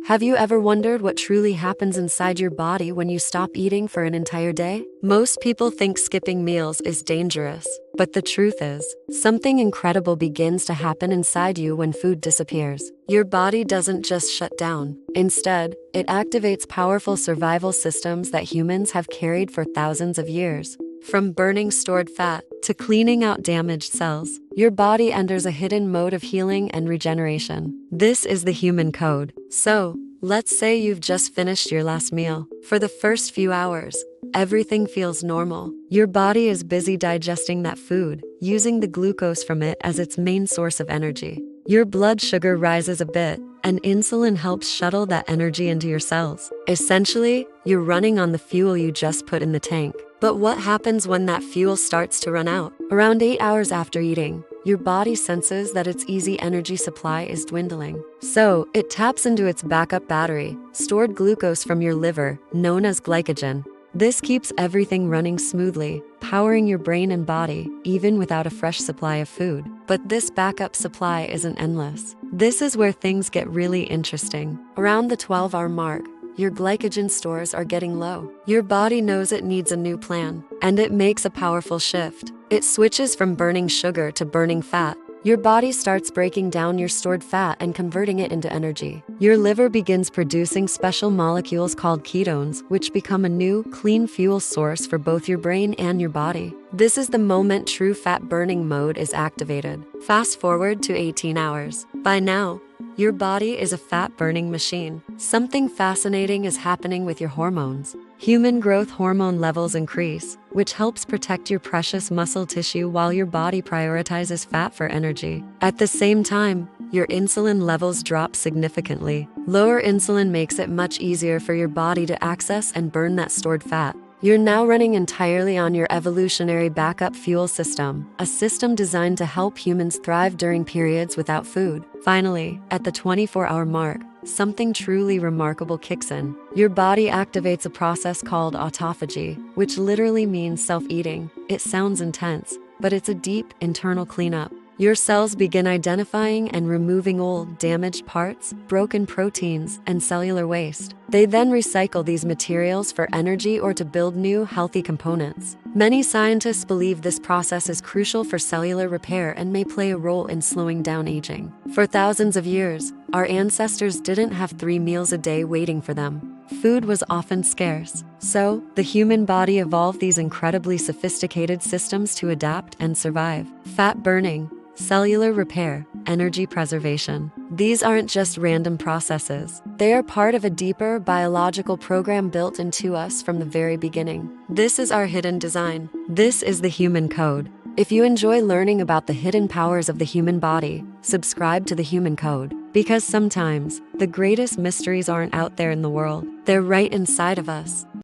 Have you ever wondered what truly happens inside your body when you stop eating for an entire day? Most people think skipping meals is dangerous, but the truth is, something incredible begins to happen inside you when food disappears. Your body doesn't just shut down. Instead, it activates powerful survival systems that humans have carried for thousands of years. From burning stored fat to cleaning out damaged cells, your body enters a hidden mode of healing and regeneration. This is the human code. So, let's say you've just finished your last meal. For the first few hours, everything feels normal. Your body is busy digesting that food, using the glucose from it as its main source of energy. Your blood sugar rises a bit, and insulin helps shuttle that energy into your cells. Essentially, you're running on the fuel you just put in the tank. But what happens when that fuel starts to run out? Around 8 hours after eating, your body senses that its easy energy supply is dwindling. So, it taps into its backup battery, stored glucose from your liver, known as glycogen. This keeps everything running smoothly, powering your brain and body, even without a fresh supply of food. But this backup supply isn't endless. This is where things get really interesting. Around the 12-hour mark, your glycogen stores are getting low. Your body knows it needs a new plan, and it makes a powerful shift. It switches from burning sugar to burning fat. Your body starts breaking down your stored fat and converting it into energy. Your liver begins producing special molecules called ketones, which become a new, clean fuel source for both your brain and your body. This is the moment true fat burning mode is activated. Fast forward to 18 hours. By now, your body is a fat-burning machine. Something fascinating is happening with your hormones. Human growth hormone levels increase, which helps protect your precious muscle tissue while your body prioritizes fat for energy. At the same time, your insulin levels drop significantly. Lower insulin makes it much easier for your body to access and burn that stored fat. You're now running entirely on your evolutionary backup fuel system, a system designed to help humans thrive during periods without food. Finally, at the 24-hour mark, something truly remarkable kicks in. Your body activates a process called autophagy, which literally means self-eating. It sounds intense, but it's a deep internal cleanup. Your cells begin identifying and removing old, damaged parts, broken proteins, and cellular waste. They then recycle these materials for energy or to build new, healthy components. Many scientists believe this process is crucial for cellular repair and may play a role in slowing down aging. For thousands of years, our ancestors didn't have 3 meals a day waiting for them. Food was often scarce. So, the human body evolved these incredibly sophisticated systems to adapt and survive. Fat burning, cellular repair, energy preservation. These aren't just random processes. They are part of a deeper biological program built into us from the very beginning. This is our hidden design. This is the human code. If you enjoy learning about the hidden powers of the human body, subscribe to the Human Code. Because sometimes, the greatest mysteries aren't out there in the world. They're right inside of us.